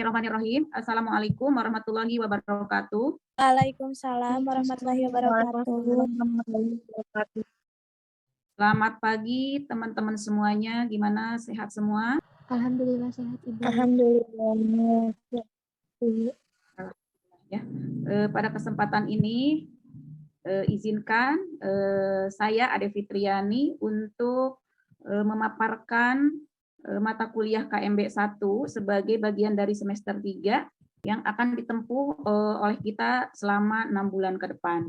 Bismillahirrahmanirrahim. Assalamualaikum warahmatullahi wabarakatuh. Waalaikumsalam warahmatullahi wabarakatuh. Selamat pagi teman-teman semuanya. Gimana, sehat semua? Alhamdulillah sehat Ibu. Alhamdulillah. Ya. Pada kesempatan ini izinkan saya Ade Fitriani untuk memaparkan mata kuliah KMB 1 sebagai bagian dari semester 3 yang akan ditempuh oleh kita selama 6 bulan ke depan.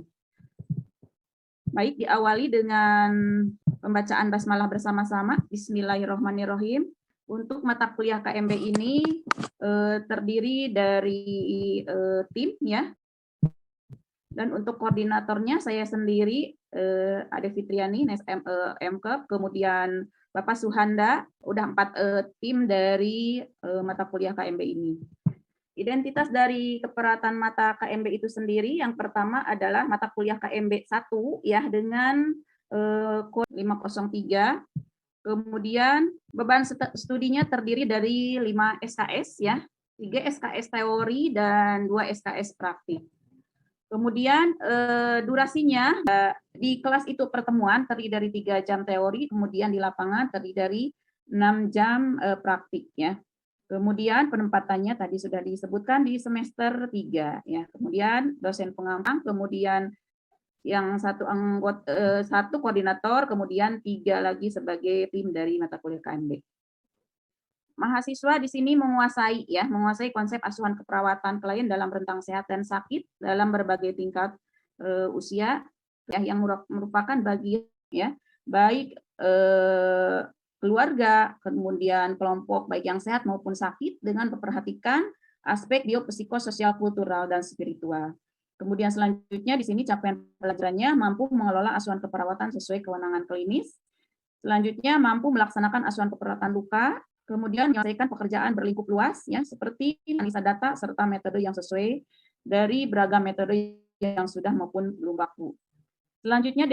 Baik, diawali dengan pembacaan basmalah bersama-sama. Bismillahirrahmanirrahim. Untuk mata kuliah KMB ini terdiri dari tim ya. Dan untuk koordinatornya saya sendiri Ade Fitriani, MK, kemudian Bapak Suhanda, udah 4 tim dari mata kuliah KMB ini. Identitas dari keperawatan mata KMB itu sendiri, yang pertama adalah mata kuliah KMB 1 ya dengan kode 503. Kemudian beban studinya terdiri dari 5 SKS ya, 3 SKS teori dan 2 SKS praktik. Kemudian durasinya di kelas itu pertemuan terdiri dari 3 jam teori, kemudian di lapangan terdiri dari 6 jam praktik ya. Kemudian penempatannya tadi sudah disebutkan di semester 3 ya. Kemudian dosen pengampang, kemudian yang satu koordinator, kemudian 3 lagi sebagai tim dari mata kuliah KMB. Mahasiswa di sini menguasai konsep asuhan keperawatan klien dalam rentang sehat dan sakit dalam berbagai tingkat usia ya, yang merupakan bagian ya, baik keluarga, kemudian kelompok baik yang sehat maupun sakit dengan memperhatikan aspek biopsikososial, kultural dan spiritual. Kemudian selanjutnya di sini capaian pelajarannya mampu mengelola asuhan keperawatan sesuai kewenangan klinis. Selanjutnya mampu melaksanakan asuhan keperawatan luka. Kemudian menyelesaikan pekerjaan berlingkup luas, ya, seperti analisa data serta metode yang sesuai dari beragam metode yang sudah maupun belum baku. Selanjutnya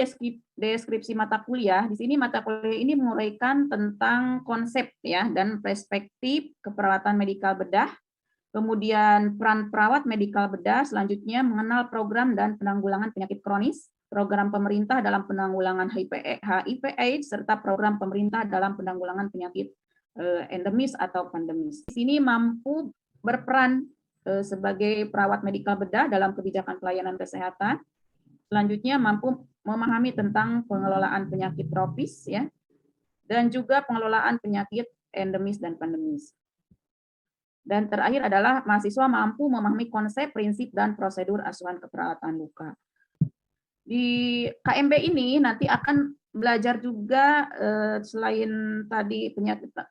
deskripsi mata kuliah. Di sini mata kuliah ini menguraikan tentang konsep ya dan perspektif keperawatan medikal bedah. Kemudian peran perawat medikal bedah. Selanjutnya mengenal program dan penanggulangan penyakit kronis, program pemerintah dalam penanggulangan HIV/AIDS serta program pemerintah dalam penanggulangan penyakit endemis atau pandemis. Di sini mampu berperan sebagai perawat medikal bedah dalam kebijakan pelayanan kesehatan. Selanjutnya mampu memahami tentang pengelolaan penyakit tropis ya, dan juga pengelolaan penyakit endemis dan pandemis. Dan terakhir adalah mahasiswa mampu memahami konsep, prinsip, dan prosedur asuhan keperawatan luka. Di KMB ini nanti akan belajar juga selain tadi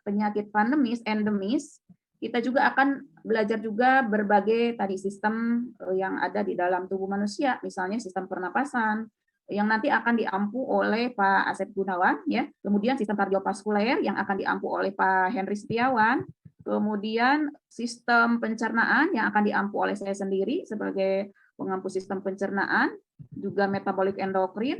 penyakit pandemis, endemis, kita juga akan belajar juga berbagai tadi sistem yang ada di dalam tubuh manusia, misalnya sistem pernapasan yang nanti akan diampu oleh Pak Asep Gunawan ya, kemudian sistem kardiovaskuler yang akan diampu oleh Pak Henry Setiawan, kemudian sistem pencernaan yang akan diampu oleh saya sendiri sebagai pengampu sistem pencernaan, juga metabolik endokrin,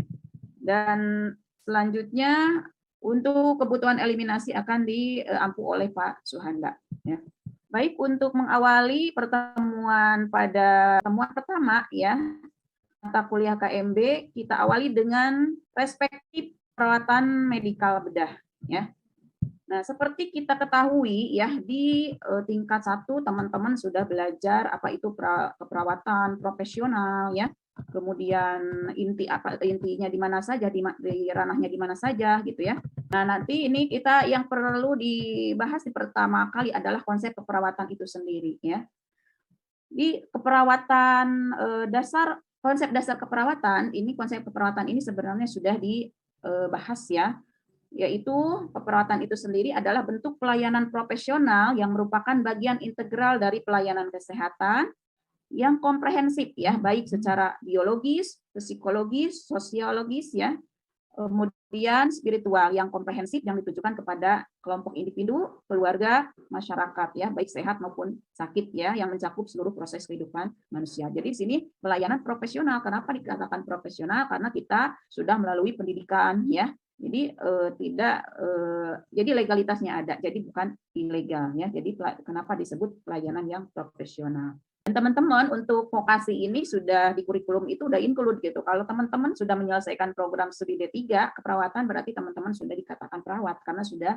dan selanjutnya untuk kebutuhan eliminasi akan diampu oleh Pak Suhanda. Ya. Baik, untuk mengawali pertemuan pada pertemuan pertama ya mata kuliah KMB, kita awali dengan perspektif perawatan medikal bedah. Ya. Nah, seperti kita ketahui ya di tingkat 1 teman-teman sudah belajar apa itu keperawatan profesional ya. Kemudian intinya di mana saja, di ranahnya di mana saja gitu ya. Nah, nanti ini kita yang perlu dibahas di pertama kali adalah konsep keperawatan itu sendiri ya. Di keperawatan konsep dasar keperawatan ini sebenarnya sudah dibahas ya, yaitu keperawatan itu sendiri adalah bentuk pelayanan profesional yang merupakan bagian integral dari pelayanan kesehatan yang komprehensif ya, baik secara biologis, psikologis, sosiologis ya, kemudian spiritual yang komprehensif yang ditujukan kepada kelompok individu, keluarga, masyarakat ya, baik sehat maupun sakit ya, yang mencakup seluruh proses kehidupan manusia. Jadi di sini pelayanan profesional. Kenapa dikatakan profesional? Karena kita sudah melalui pendidikan ya, Jadi jadi legalitasnya ada, jadi bukan ilegal ya. Jadi kenapa disebut pelayanan yang profesional. Dan teman-teman untuk vokasi ini sudah di kurikulum itu udah include gitu. Kalau teman-teman sudah menyelesaikan program studi D3 keperawatan berarti teman-teman sudah dikatakan perawat karena sudah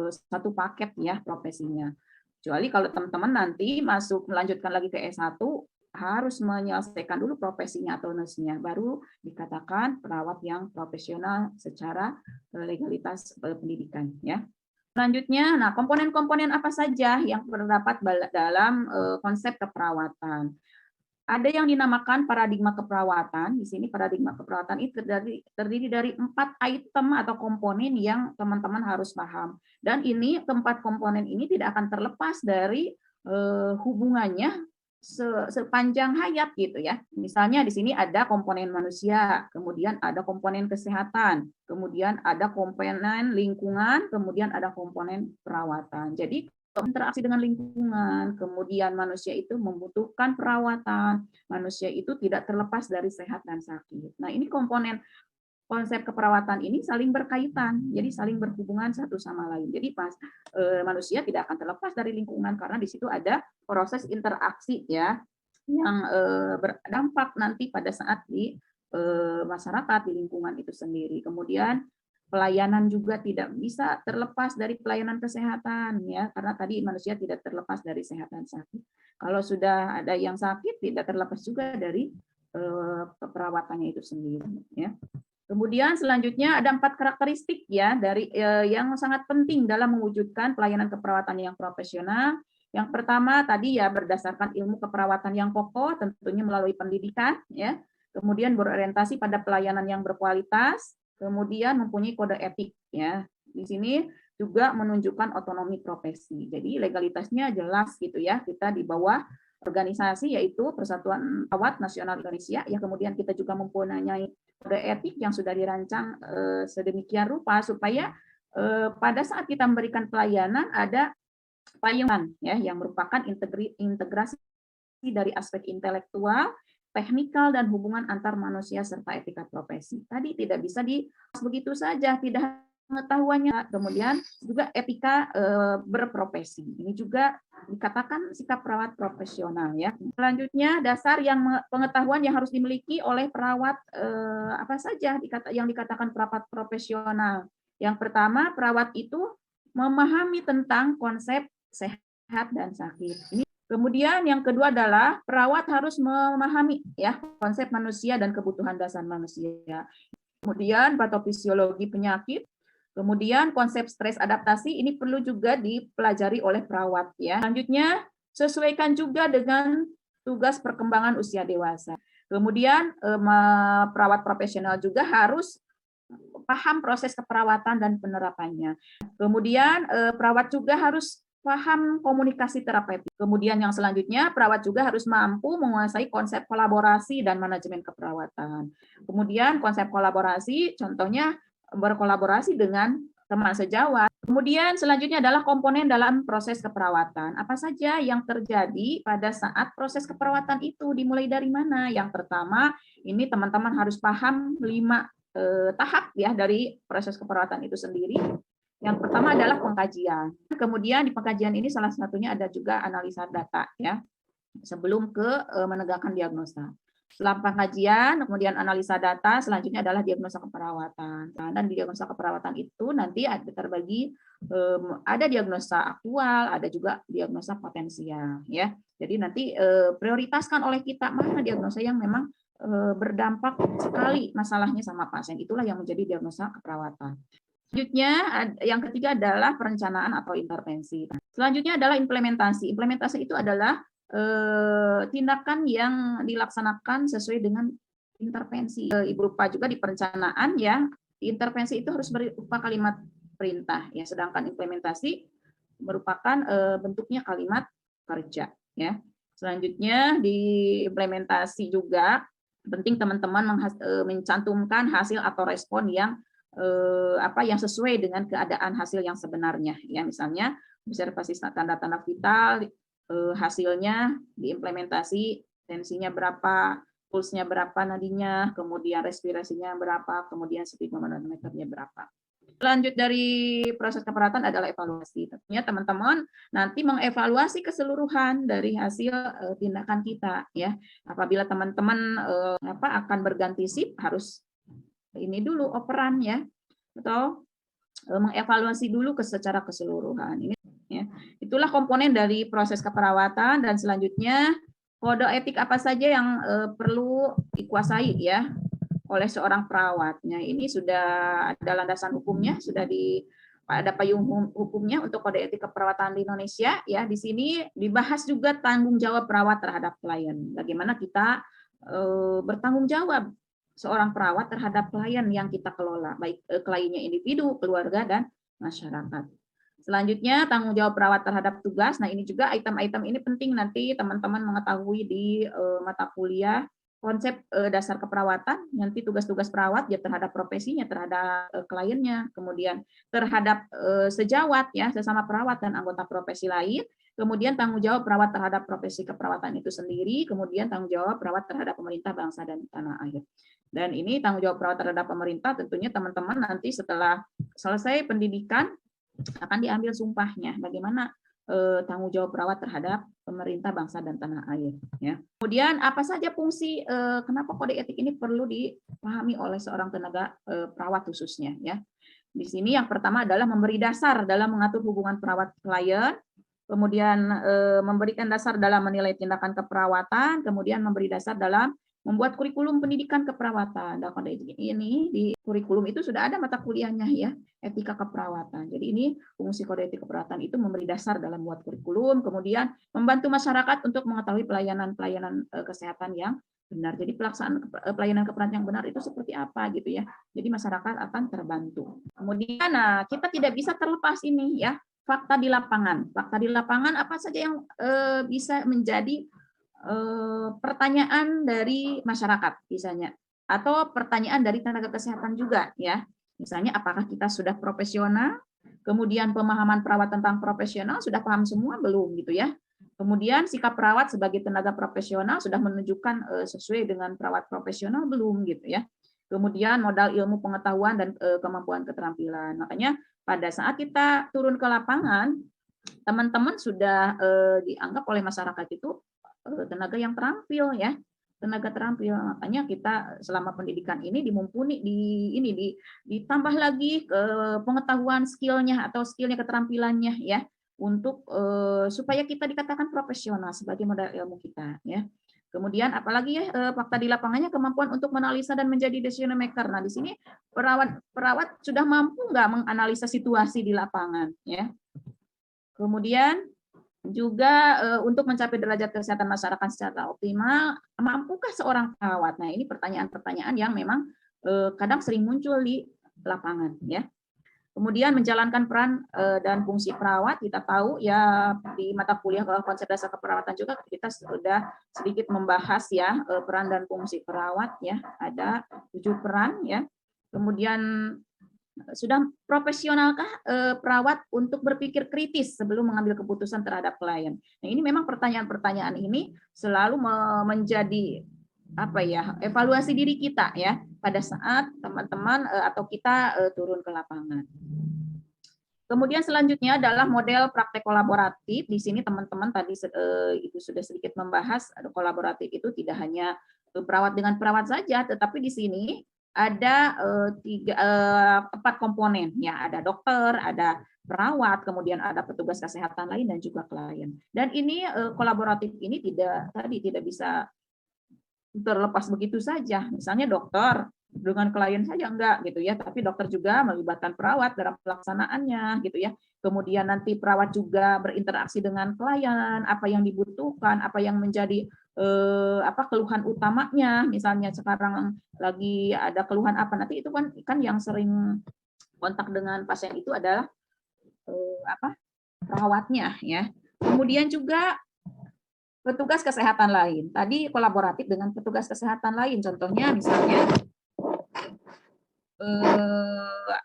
satu paket ya profesinya. Kecuali kalau teman-teman nanti melanjutkan lagi ke S1 harus menyelesaikan dulu profesinya atau nurse-nya, baru dikatakan perawat yang profesional secara legalitas pendidikan. Ya. Selanjutnya, nah komponen-komponen apa saja yang terdapat dalam konsep keperawatan? Ada yang dinamakan paradigma keperawatan. Di sini paradigma keperawatan itu terdiri dari 4 item atau komponen yang teman-teman harus paham. Dan ini keempat komponen ini tidak akan terlepas dari hubungannya sepanjang hayat gitu ya. Misalnya di sini ada komponen manusia, kemudian ada komponen kesehatan, kemudian ada komponen lingkungan, kemudian ada komponen perawatan. Jadi interaksi dengan lingkungan, kemudian manusia itu membutuhkan perawatan, manusia itu tidak terlepas dari sehat dan sakit. Nah, ini komponen konsep keperawatan ini saling berkaitan, jadi saling berhubungan satu sama lain. Jadi manusia tidak akan terlepas dari lingkungan karena di situ ada proses interaksi ya yang berdampak nanti pada saat di masyarakat, di lingkungan itu sendiri. Kemudian pelayanan juga tidak bisa terlepas dari pelayanan kesehatan ya karena tadi manusia tidak terlepas dari sehat dan sakit. Kalau sudah ada yang sakit tidak terlepas juga dari perawatannya itu sendiri ya. Kemudian selanjutnya ada 4 karakteristik ya dari yang sangat penting dalam mewujudkan pelayanan keperawatan yang profesional. Yang pertama tadi ya berdasarkan ilmu keperawatan yang kokoh, tentunya melalui pendidikan ya. Kemudian berorientasi pada pelayanan yang berkualitas, kemudian mempunyai kode etik ya. Di sini juga menunjukkan otonomi profesi. Jadi legalitasnya jelas gitu ya. Kita di bawah organisasi yaitu Persatuan Perawat Nasional Indonesia ya. Kemudian kita juga mempunyai kode etik yang sudah dirancang sedemikian rupa supaya pada saat kita memberikan pelayanan ada payungan ya yang merupakan integrasi dari aspek intelektual, teknikal dan hubungan antar manusia serta etika profesi. Tadi tidak bisa begitu saja, tidak pengetahuannya, kemudian juga etika berprofesi. Ini juga dikatakan sikap perawat profesional ya. Selanjutnya dasar pengetahuan yang harus dimiliki oleh perawat apa saja yang dikatakan perawat profesional. Yang pertama, perawat itu memahami tentang konsep sehat dan sakit. Ini kemudian yang kedua adalah perawat harus memahami ya konsep manusia dan kebutuhan dasar manusia. Kemudian patofisiologi penyakit. Kemudian konsep stres adaptasi ini perlu juga dipelajari oleh perawat ya. Selanjutnya sesuaikan juga dengan tugas perkembangan usia dewasa. Kemudian perawat profesional juga harus paham proses keperawatan dan penerapannya. Kemudian perawat juga harus paham komunikasi terapeutik. Kemudian yang selanjutnya perawat juga harus mampu menguasai konsep kolaborasi dan manajemen keperawatan. Kemudian konsep kolaborasi contohnya berkolaborasi dengan teman sejawat. Kemudian selanjutnya adalah komponen dalam proses keperawatan. Apa saja yang terjadi pada saat proses keperawatan itu dimulai dari mana? Yang pertama, ini teman-teman harus paham 5 tahap ya dari proses keperawatan itu sendiri. Yang pertama adalah pengkajian. Kemudian di pengkajian ini salah satunya ada juga analisa data ya. Sebelum ke menegakkan diagnosa. Setelah pengkajian, kemudian analisa data, selanjutnya adalah diagnosa keperawatan. Dan di diagnosa keperawatan itu nanti terbagi ada diagnosa aktual, ada juga diagnosa potensial ya. Jadi nanti prioritaskan oleh kita mana diagnosa yang memang berdampak sekali masalahnya sama pasien. Itulah yang menjadi diagnosa keperawatan. Selanjutnya, yang ketiga adalah perencanaan atau intervensi. Selanjutnya adalah implementasi. Implementasi itu adalah tindakan yang dilaksanakan sesuai dengan intervensi. Berupa juga di perencanaan ya, intervensi itu harus berupa kalimat perintah ya, sedangkan implementasi merupakan bentuknya kalimat kerja ya. Selanjutnya di implementasi juga penting teman-teman mencantumkan hasil atau respon yang yang sesuai dengan keadaan hasil yang sebenarnya ya, misalnya observasi tanda-tanda vital, hasilnya diimplementasi tensinya berapa, pulsnya berapa nadinya, kemudian respirasinya berapa, kemudian speed manometernya berapa. Lanjut dari proses keperawatan adalah evaluasi. Tentunya teman-teman nanti mengevaluasi keseluruhan dari hasil tindakan kita ya. Apabila teman-teman akan berganti shift harus ini dulu operan ya. Atau mengevaluasi dulu secara keseluruhan. Ini ya. Itulah komponen dari proses keperawatan dan selanjutnya kode etik apa saja yang perlu dikuasai ya oleh seorang perawat. Nah, ini sudah ada landasan hukumnya, sudah ada payung hukumnya untuk kode etik keperawatan di Indonesia. Ya, di sini dibahas juga tanggung jawab perawat terhadap klien. Bagaimana kita bertanggung jawab seorang perawat terhadap klien yang kita kelola, baik kliennya individu, keluarga, dan masyarakat. Selanjutnya, tanggung jawab perawat terhadap tugas. Nah, ini juga item-item ini penting nanti teman-teman mengetahui di mata kuliah konsep dasar keperawatan, nanti tugas-tugas perawat ya terhadap profesinya, terhadap kliennya, kemudian terhadap sejawat ya sesama perawat dan anggota profesi lain, kemudian tanggung jawab perawat terhadap profesi keperawatan itu sendiri, kemudian tanggung jawab perawat terhadap pemerintah bangsa dan tanah air. Dan ini tanggung jawab perawat terhadap pemerintah tentunya teman-teman nanti setelah selesai pendidikan akan diambil sumpahnya bagaimana tanggung jawab perawat terhadap pemerintah bangsa dan tanah air ya. Kemudian apa saja fungsi kenapa kode etik ini perlu dipahami oleh seorang tenaga perawat khususnya ya. Di sini yang pertama adalah memberi dasar dalam mengatur hubungan perawat klien, kemudian memberikan dasar dalam menilai tindakan keperawatan, kemudian memberi dasar dalam membuat kurikulum pendidikan keperawatan. Dan kode etik ini di kurikulum itu sudah ada mata kuliahnya ya, etika keperawatan. Jadi ini fungsi kode etik keperawatan itu memberi dasar dalam membuat kurikulum, kemudian membantu masyarakat untuk mengetahui pelayanan kesehatan yang benar. Jadi pelaksanaan pelayanan keperawatan yang benar itu seperti apa gitu ya. Jadi masyarakat akan terbantu. Kemudian kita tidak bisa terlepas ini ya, fakta di lapangan. Fakta di lapangan apa saja yang bisa menjadi pertanyaan dari masyarakat misalnya, atau pertanyaan dari tenaga kesehatan juga ya. Misalnya apakah kita sudah profesional, kemudian pemahaman perawat tentang profesional sudah paham semua belum gitu ya. Kemudian sikap perawat sebagai tenaga profesional sudah menunjukkan sesuai dengan perawat profesional belum gitu ya. Kemudian modal ilmu pengetahuan dan kemampuan keterampilan. Makanya pada saat kita turun ke lapangan, teman-teman sudah dianggap oleh masyarakat itu tenaga yang terampil ya, tenaga terampil. Makanya kita selama pendidikan ini dimumpuni ditambah lagi ke pengetahuan skillnya atau skillnya keterampilannya ya, untuk supaya kita dikatakan profesional sebagai modal ilmu kita ya. Kemudian apalagi ya fakta di lapangannya kemampuan untuk menganalisa dan menjadi decision maker. Nah di sini perawat sudah mampu nggak menganalisa situasi di lapangan ya. Kemudian juga untuk mencapai derajat kesehatan masyarakat secara optimal, mampukah seorang perawat? Nah, ini pertanyaan-pertanyaan yang memang kadang sering muncul di lapangan, ya. Kemudian menjalankan peran dan fungsi perawat, kita tahu ya di mata kuliah konsep dasar keperawatan juga kita sudah sedikit membahas ya peran dan fungsi perawat, ya. Ada 7 peran, ya. Kemudian sudah profesionalkah perawat untuk berpikir kritis sebelum mengambil keputusan terhadap klien? Nah, ini memang pertanyaan-pertanyaan ini selalu menjadi apa ya, evaluasi diri kita ya pada saat teman-teman atau kita turun ke lapangan. Kemudian selanjutnya adalah model praktek kolaboratif. Di sini teman-teman tadi itu sudah sedikit membahas kolaboratif itu tidak hanya perawat dengan perawat saja, tetapi di sini ada 4 komponen ya, ada dokter, ada perawat, kemudian ada petugas kesehatan lain dan juga klien. Dan ini kolaboratif ini tidak bisa terlepas begitu saja. Misalnya dokter dengan klien saja enggak gitu ya, tapi dokter juga melibatkan perawat dalam pelaksanaannya gitu ya. Kemudian nanti perawat juga berinteraksi dengan klien, apa yang dibutuhkan, apa yang menjadi keluhan utamanya. Misalnya sekarang lagi ada keluhan apa, nanti itu kan yang sering kontak dengan pasien itu adalah perawatnya ya. Kemudian juga petugas kesehatan lain. Tadi kolaboratif dengan petugas kesehatan lain, contohnya misalnya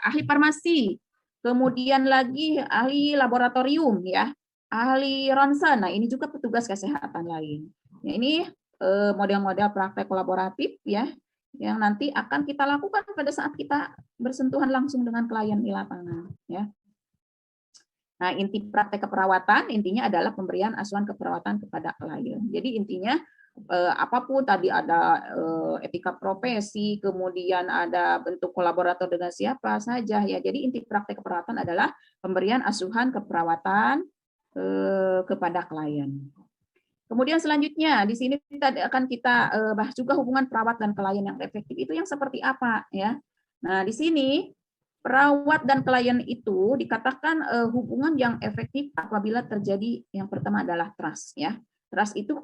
ahli farmasi, kemudian lagi ahli laboratorium ya, ahli ronsen. Nah, ini juga petugas kesehatan lain. Nah, ini model-model praktek kolaboratif ya, yang nanti akan kita lakukan pada saat kita bersentuhan langsung dengan klien di lapangan ya. Nah, inti praktek keperawatan intinya adalah pemberian asuhan keperawatan kepada klien. Jadi intinya apapun tadi ada etika profesi, kemudian ada bentuk kolaborator dengan siapa saja ya. Jadi inti praktek keperawatan adalah pemberian asuhan keperawatan kepada klien. Kemudian selanjutnya di sini akan kita bahas juga hubungan perawat dan klien yang efektif itu yang seperti apa ya. Nah, di sini perawat dan klien itu dikatakan hubungan yang efektif apabila terjadi yang pertama adalah trust ya. Trust itu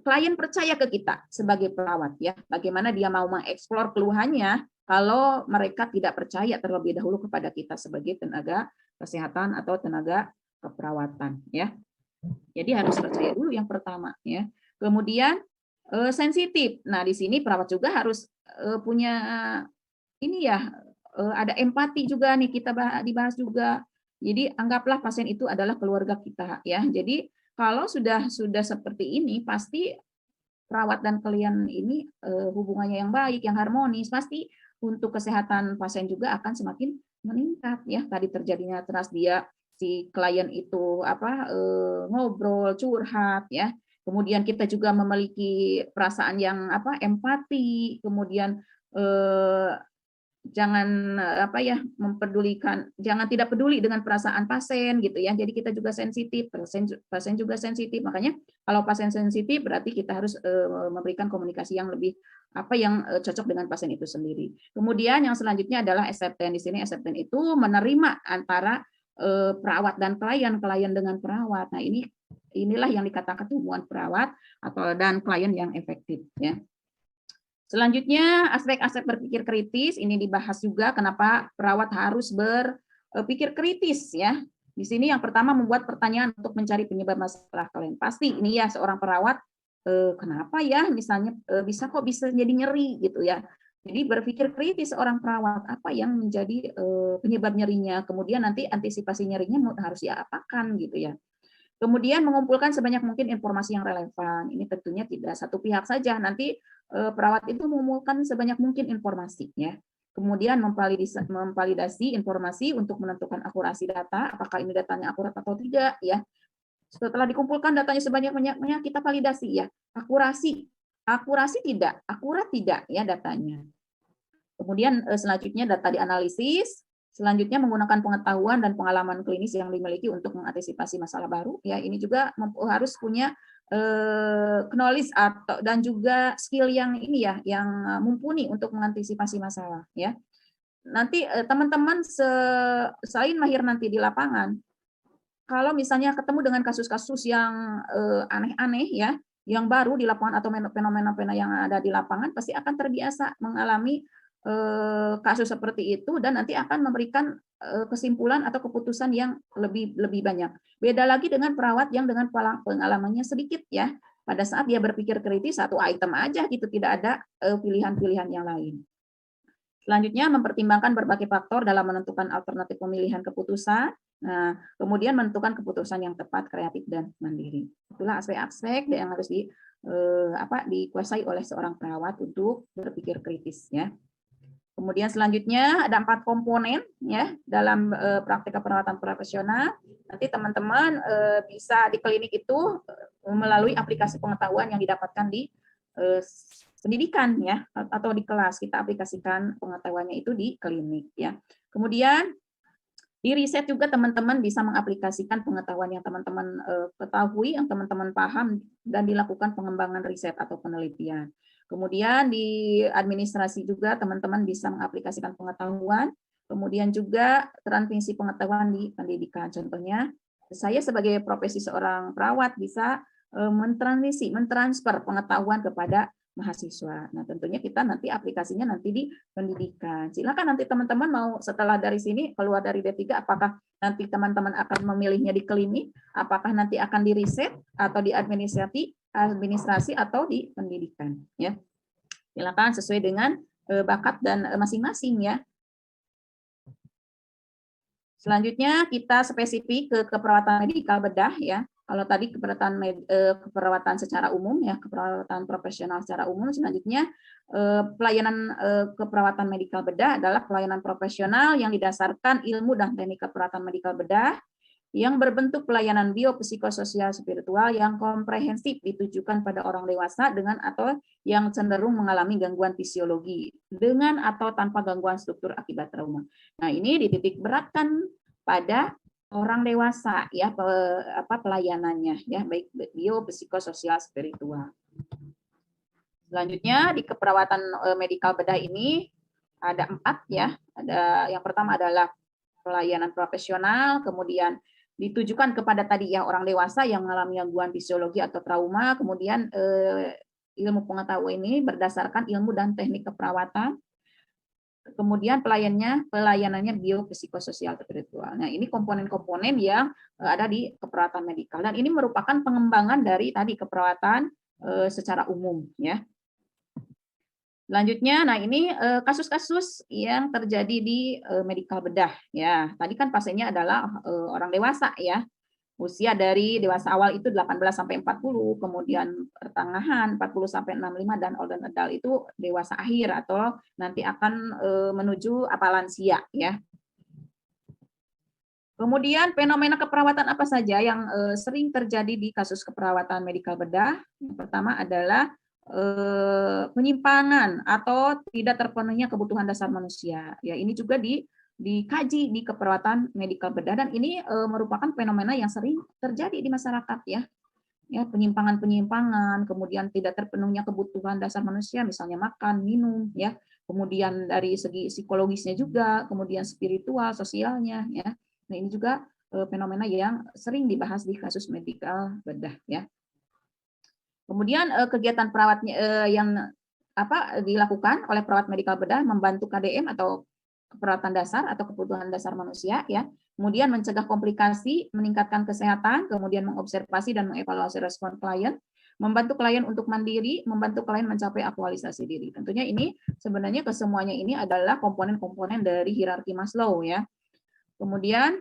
klien percaya ke kita sebagai perawat ya. Bagaimana dia mau mengeksplor keluhannya kalau mereka tidak percaya terlebih dahulu kepada kita sebagai tenaga kesehatan atau tenaga keperawatan ya. Jadi harus percaya dulu yang pertama ya. Kemudian sensitif. Nah, di sini perawat juga harus punya ini ya, ada empati juga nih kita dibahas juga. Jadi anggaplah pasien itu adalah keluarga kita ya. Jadi kalau sudah seperti ini pasti perawat dan klien ini hubungannya yang baik, yang harmonis, pasti untuk kesehatan pasien juga akan semakin meningkat ya. Tadi terjadinya trust dia si klien itu ngobrol, curhat ya. Kemudian kita juga memiliki perasaan yang empati, kemudian jangan jangan tidak peduli dengan perasaan pasien gitu ya. Jadi kita juga sensitif, pasien juga sensitif. Makanya kalau pasien sensitif berarti kita harus memberikan komunikasi yang lebih cocok dengan pasien itu sendiri. Kemudian yang selanjutnya adalah acceptance. Di sini acceptance itu menerima antara perawat dan klien dengan perawat. Nah, inilah yang dikatakan hubungan perawat dan klien yang efektif ya. Selanjutnya, aspek-aspek berpikir kritis, ini dibahas juga kenapa perawat harus berpikir kritis ya. Di sini yang pertama membuat pertanyaan untuk mencari penyebab masalah klien. Pasti ini ya seorang perawat, kenapa ya misalnya bisa jadi nyeri gitu ya. Jadi berpikir kritis seorang perawat, apa yang menjadi penyebab nyerinya, kemudian nanti antisipasi nyerinya harus diapakan gitu ya. Kemudian mengumpulkan sebanyak mungkin informasi yang relevan. Ini tentunya tidak satu pihak saja. Nanti perawat itu mengumpulkan sebanyak mungkin informasi ya. Kemudian memvalidasi informasi untuk menentukan akurasi data, apakah ini datanya akurat atau tidak ya. Setelah dikumpulkan datanya sebanyak-banyaknya kita validasi ya. Akurasi tidak, akurat tidak ya datanya. Kemudian selanjutnya data dianalisis. Selanjutnya menggunakan pengetahuan dan pengalaman klinis yang dimiliki untuk mengantisipasi masalah baru. Ya, ini juga harus punya knowledge dan juga skill yang yang mumpuni untuk mengantisipasi masalah. Ya, nanti teman-teman selain mahir nanti di lapangan, kalau misalnya ketemu dengan kasus-kasus yang aneh-aneh ya, yang baru di lapangan atau fenomena-fenomena yang ada di lapangan, pasti akan terbiasa mengalami kasus seperti itu dan nanti akan memberikan kesimpulan atau keputusan yang lebih banyak. Beda lagi dengan perawat yang dengan pengalamannya sedikit ya. Pada saat dia berpikir kritis satu item aja gitu, tidak ada pilihan-pilihan yang lain. Selanjutnya mempertimbangkan berbagai faktor dalam menentukan alternatif pemilihan keputusan. Nah, kemudian menentukan keputusan yang tepat, kreatif dan mandiri. Itulah aspek-aspek yang harus dikuasai oleh seorang perawat untuk berpikir kritis ya. Kemudian selanjutnya ada 4 komponen ya dalam praktik keperawatan profesional. Nanti teman-teman bisa di klinik itu melalui aplikasi pengetahuan yang didapatkan di pendidikan ya atau di kelas, kita aplikasikan pengetahuannya itu di klinik ya. Kemudian di riset juga teman-teman bisa mengaplikasikan pengetahuan yang teman-teman ketahui, yang teman-teman paham dan dilakukan pengembangan riset atau penelitian. Kemudian di administrasi juga teman-teman bisa mengaplikasikan pengetahuan, kemudian juga transmisi pengetahuan di pendidikan. Contohnya, saya sebagai profesi seorang perawat bisa mentransfer pengetahuan kepada mahasiswa. Nah, tentunya kita nanti aplikasinya nanti di pendidikan. Silakan nanti teman-teman mau setelah dari sini keluar dari D3, apakah nanti teman-teman akan memilihnya di klinik, apakah nanti akan di riset atau di administrasi atau di pendidikan ya. Silakan sesuai dengan bakat dan masing-masing ya. Selanjutnya kita spesifik ke keperawatan medikal bedah ya. Kalau tadi keperawatan secara umum ya, keperawatan profesional secara umum, selanjutnya pelayanan keperawatan medikal bedah adalah pelayanan profesional yang didasarkan ilmu dan teknik keperawatan medikal bedah yang berbentuk pelayanan biopsikososial spiritual yang komprehensif ditujukan pada orang dewasa dengan atau yang cenderung mengalami gangguan fisiologi dengan atau tanpa gangguan struktur akibat trauma. Nah, ini dititik beratkan pada orang dewasa ya pelayanannya ya, baik biopsikososial spiritual. Selanjutnya di keperawatan medikal bedah ini ada 4 ya. Ada yang pertama adalah pelayanan profesional, kemudian ditujukan kepada tadi ya orang dewasa yang mengalami gangguan fisiologi atau trauma, kemudian ilmu pengetahuan ini berdasarkan ilmu dan teknik keperawatan. Kemudian pelayanannya biopsikososial spiritual. Nah, ini komponen-komponen yang ada di keperawatan medikal dan ini merupakan pengembangan dari tadi keperawatan secara umum ya. Selanjutnya, nah ini kasus-kasus yang terjadi di medikal bedah ya. Tadi kan pasiennya adalah orang dewasa ya. Usia dari dewasa awal itu 18 sampai 40, kemudian pertengahan 40 sampai 65 dan older adult itu dewasa akhir atau nanti akan menuju lansia ya. Kemudian fenomena keperawatan apa saja yang sering terjadi di kasus keperawatan medikal bedah? Yang pertama adalah penyimpangan atau tidak terpenuhinya kebutuhan dasar manusia. Ya, ini juga dikaji di keperawatan medikal bedah dan ini merupakan fenomena yang sering terjadi di masyarakat ya. Ya, penyimpangan-penyimpangan, kemudian tidak terpenuhinya kebutuhan dasar manusia, misalnya makan, minum, ya. Kemudian dari segi psikologisnya juga, kemudian spiritual, sosialnya, ya. Nah, ini juga fenomena yang sering dibahas di kasus medikal bedah, ya. Kemudian kegiatan perawatnya yang dilakukan oleh perawat medikal bedah membantu KDM atau keperawatan dasar atau kebutuhan dasar manusia ya. Kemudian mencegah komplikasi, meningkatkan kesehatan, kemudian mengobservasi dan mengevaluasi respon klien, membantu klien untuk mandiri, membantu klien mencapai aktualisasi diri. Tentunya ini sebenarnya kesemuanya ini adalah komponen-komponen dari hierarki Maslow ya. Kemudian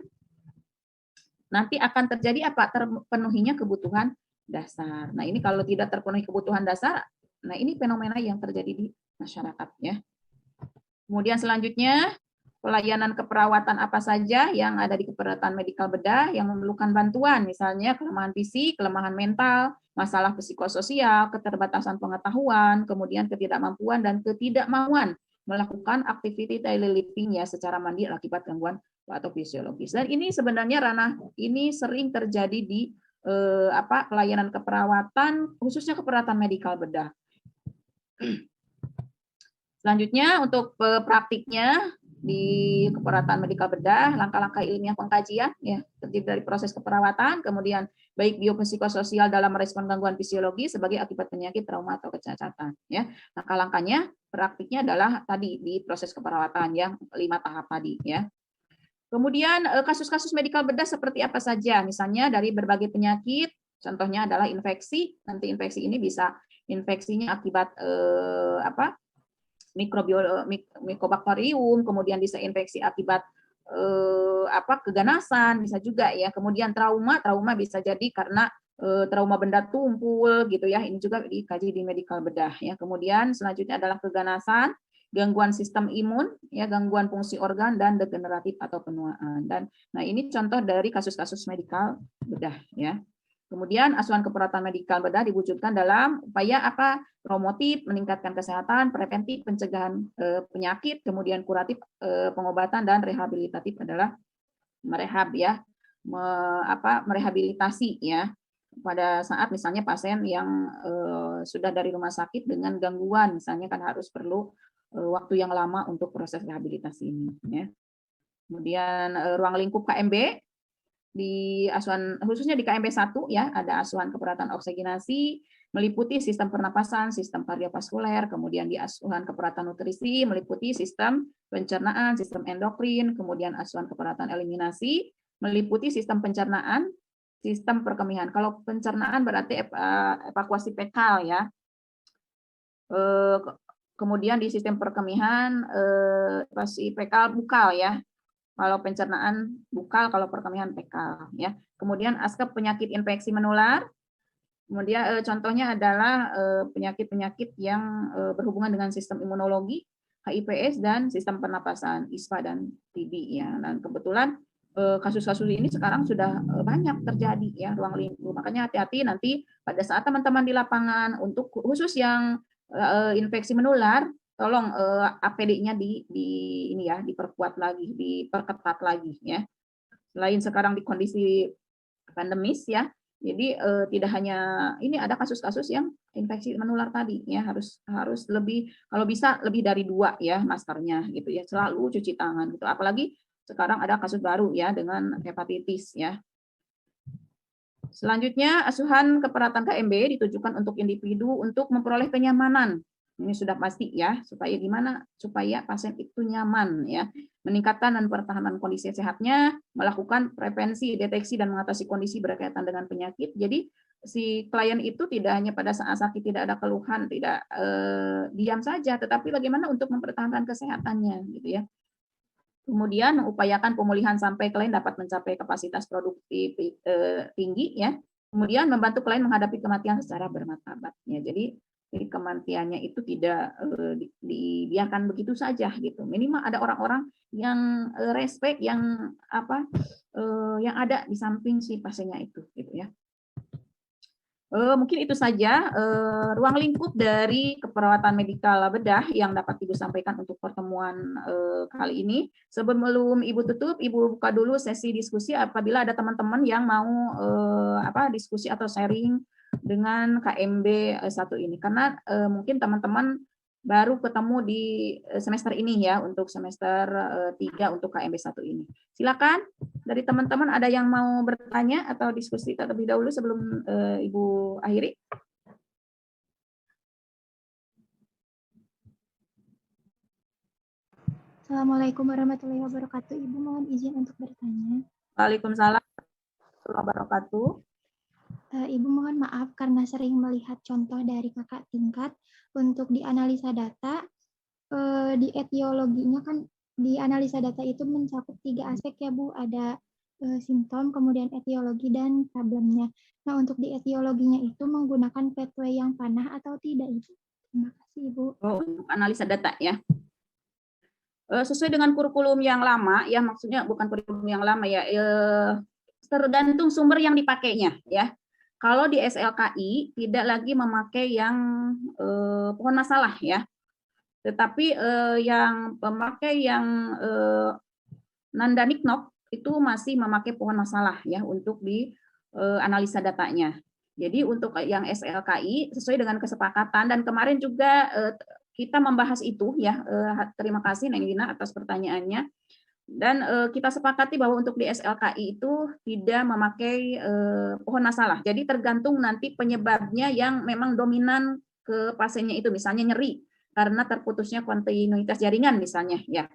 nanti akan terjadi terpenuhinya kebutuhan dasar. Nah, ini kalau tidak terpenuhi kebutuhan dasar, nah ini fenomena yang terjadi di masyarakat ya. Kemudian selanjutnya, pelayanan keperawatan apa saja yang ada di keperawatan medikal bedah yang memerlukan bantuan, misalnya kelemahan fisik, kelemahan mental, masalah psikososial, keterbatasan pengetahuan, kemudian ketidakmampuan dan ketidakmauan melakukan aktiviti daily living ya secara mandiri akibat gangguan atau fisiologis. Dan ini sebenarnya ranah ini sering terjadi di pelayanan keperawatan, khususnya keperawatan medikal bedah. Selanjutnya untuk praktiknya di keperawatan medikal bedah, langkah-langkah ilmiah pengkajian ya terdiri dari proses keperawatan, kemudian baik biopsikososial dalam merespon gangguan fisiologi sebagai akibat penyakit, trauma atau kecacatan ya. Langkah-langkahnya praktiknya adalah tadi di proses keperawatan yang 5 tahap tadi ya. Kemudian kasus-kasus medikal bedah seperti apa saja? Misalnya dari berbagai penyakit, contohnya adalah infeksi. Nanti infeksi ini bisa infeksinya akibat mikrobakterium, kemudian bisa infeksi akibat keganasan, bisa juga ya. Kemudian trauma bisa jadi karena trauma benda tumpul gitu ya. Ini juga dikaji di medikal bedah ya. Kemudian selanjutnya adalah keganasan, gangguan sistem imun, ya gangguan fungsi organ dan degeneratif atau penuaan. Dan nah ini contoh dari kasus-kasus medikal bedah ya. Kemudian asuhan keperawatan medikal bedah diwujudkan dalam upaya promotif, meningkatkan kesehatan, preventif, pencegahan penyakit, kemudian kuratif, pengobatan dan rehabilitatif adalah merehab ya, merehabilitasi ya pada saat misalnya pasien yang sudah dari rumah sakit dengan gangguan, misalnya kan harus perlu waktu yang lama untuk proses rehabilitasi ini ya. Kemudian ruang lingkup KMB di asuhan khususnya di KMB 1 ya, ada asuhan keperawatan oksigenasi meliputi sistem pernapasan, sistem kardiovaskuler, kemudian di asuhan keperawatan nutrisi meliputi sistem pencernaan, sistem endokrin, kemudian asuhan keperawatan eliminasi meliputi sistem pencernaan, sistem perkemihan. Kalau pencernaan berarti evakuasi fekal ya. Kemudian di sistem perkemihan evakuasi fekal bukal ya. kalau pencernaan bukal, kalau perkemihan fekal, ya. Kemudian aspek penyakit infeksi menular. Kemudian contohnya adalah penyakit-penyakit yang berhubungan dengan sistem imunologi, HIPS, dan sistem pernapasan, ISPA dan TB, ya. Dan kebetulan kasus-kasus ini sekarang sudah banyak terjadi, ya, ruang lingkup. Makanya hati-hati nanti pada saat teman-teman di lapangan untuk khusus yang infeksi menular, tolong APD-nya ini ya, diperkuat lagi, diperketat lagi, ya. Selain sekarang di kondisi pandemis, ya. Jadi tidak hanya ini, ada kasus-kasus yang infeksi menular tadi, ya, harus lebih, kalau bisa lebih dari 2 ya maskernya gitu ya, selalu cuci tangan gitu. Apalagi sekarang ada kasus baru ya dengan hepatitis, ya. Selanjutnya, asuhan keperhatian KMB ditujukan untuk individu untuk memperoleh kenyamanan. Ini sudah pasti ya, supaya gimana? Supaya pasien itu nyaman, ya. Meningkatkan dan pertahanan kondisi sehatnya, melakukan prevensi, deteksi, dan mengatasi kondisi berkaitan dengan penyakit. Jadi si klien itu tidak hanya pada saat sakit tidak ada keluhan, tidak diam saja, tetapi bagaimana untuk mempertahankan kesehatannya, gitu ya. Kemudian mengupayakan pemulihan sampai klien dapat mencapai kapasitas produktif tinggi, ya. Kemudian membantu klien menghadapi kematian secara bermartabat, ya. Jadi kematiannya itu tidak dibiarkan begitu saja gitu. Minimal ada orang-orang yang respect, yang yang ada di samping si pasiennya itu, gitu ya. Mungkin itu saja ruang lingkup dari keperawatan medikal bedah yang dapat Ibu sampaikan untuk pertemuan kali ini. Sebelum Ibu tutup, Ibu buka dulu sesi diskusi apabila ada teman-teman yang mau diskusi atau sharing dengan KMB 1 ini. Karena mungkin teman-teman baru ketemu di semester ini ya, untuk semester 3 untuk KMB 1 ini. Silakan. Dari teman-teman ada yang mau bertanya atau diskusi terlebih dahulu sebelum Ibu akhiri? Assalamualaikum warahmatullahi wabarakatuh. Ibu mohon izin untuk bertanya. Waalaikumsalam warahmatullahi wabarakatuh. Ibu mohon maaf karena sering melihat contoh dari kakak tingkat untuk dianalisa data. Di etiologinya kan di analisa data itu mencakup 3 aspek ya Bu, ada simptom, kemudian etiologi, dan problemnya. Nah, untuk di etiologinya itu menggunakan pathway yang panah atau tidak, Ibu? Terima kasih, Ibu. Untuk analisa data ya. Sesuai dengan kurikulum yang lama, ya, maksudnya bukan kurikulum yang lama ya, tergantung sumber yang dipakainya ya. Kalau di SLKI tidak lagi memakai yang pohon masalah ya, tetapi yang pemakai yang Nandaniknok itu masih memakai pohon masalah ya untuk di analisa datanya. Jadi untuk yang SLKI sesuai dengan kesepakatan, dan kemarin juga kita membahas itu ya. Terima kasih Neng Dina atas pertanyaannya. Dan kita sepakati bahwa untuk di SLKI itu tidak memakai pohon masalah. Jadi tergantung nanti penyebabnya yang memang dominan ke pasiennya itu, misalnya nyeri karena terputusnya kontinuitas jaringan misalnya ya.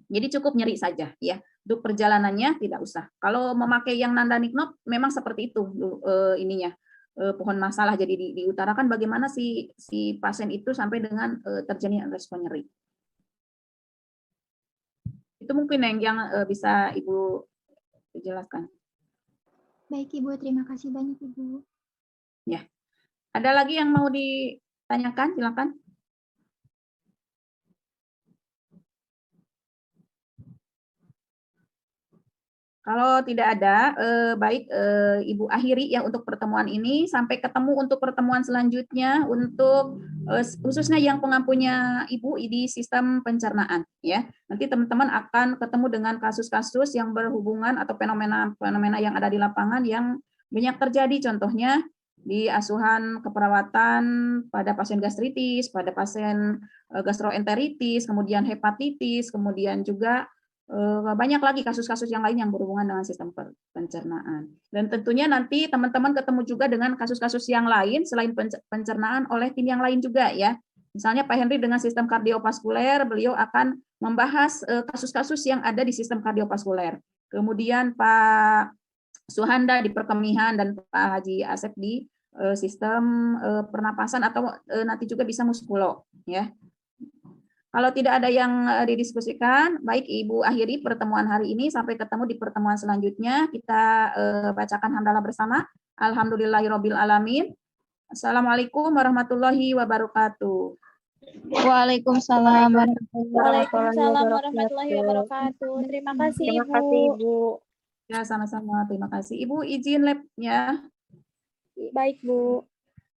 Jadi cukup nyeri saja ya. Untuk perjalanannya tidak usah. Kalau memakai yang Nandaniknok memang seperti itu ininya. Pohon masalah, jadi diutarakan bagaimana si pasien itu sampai dengan terjadi respon nyeri. Itu mungkin yang bisa Ibu jelaskan. Baik Ibu, terima kasih banyak Ibu. Ya. Ada lagi yang mau ditanyakan? Silakan. Kalau tidak ada, baik Ibu akhiri ya untuk pertemuan ini. Sampai ketemu untuk pertemuan selanjutnya untuk khususnya yang pengampunya Ibu di sistem pencernaan ya. Nanti teman-teman akan ketemu dengan kasus-kasus yang berhubungan atau fenomena yang ada di lapangan yang banyak terjadi, contohnya di asuhan keperawatan pada pasien gastritis, pada pasien gastroenteritis, kemudian hepatitis, kemudian juga banyak lagi kasus-kasus yang lain yang berhubungan dengan sistem pencernaan. Dan tentunya nanti teman-teman ketemu juga dengan kasus-kasus yang lain selain pencernaan oleh tim yang lain juga ya. Misalnya Pak Henry dengan sistem kardiovaskuler, beliau akan membahas kasus-kasus yang ada di sistem kardiovaskuler. Kemudian Pak Suhanda di perkemihan dan Pak Haji Asep di sistem pernapasan atau nanti juga bisa muskulo ya. Kalau tidak ada yang didiskusikan, baik Ibu akhiri pertemuan hari ini. Sampai ketemu di pertemuan selanjutnya. Kita bacakan hamdalah bersama. Alhamdulillahirabbil alamin. Assalamualaikum warahmatullahi wabarakatuh. Waalaikumsalam Waalaikumsalam warahmatullahi wabarakatuh. Terima kasih Terima Ibu. kasih, Ibu. Ya, sama-sama. Terima kasih. Ibu izin lab ya. Baik Bu.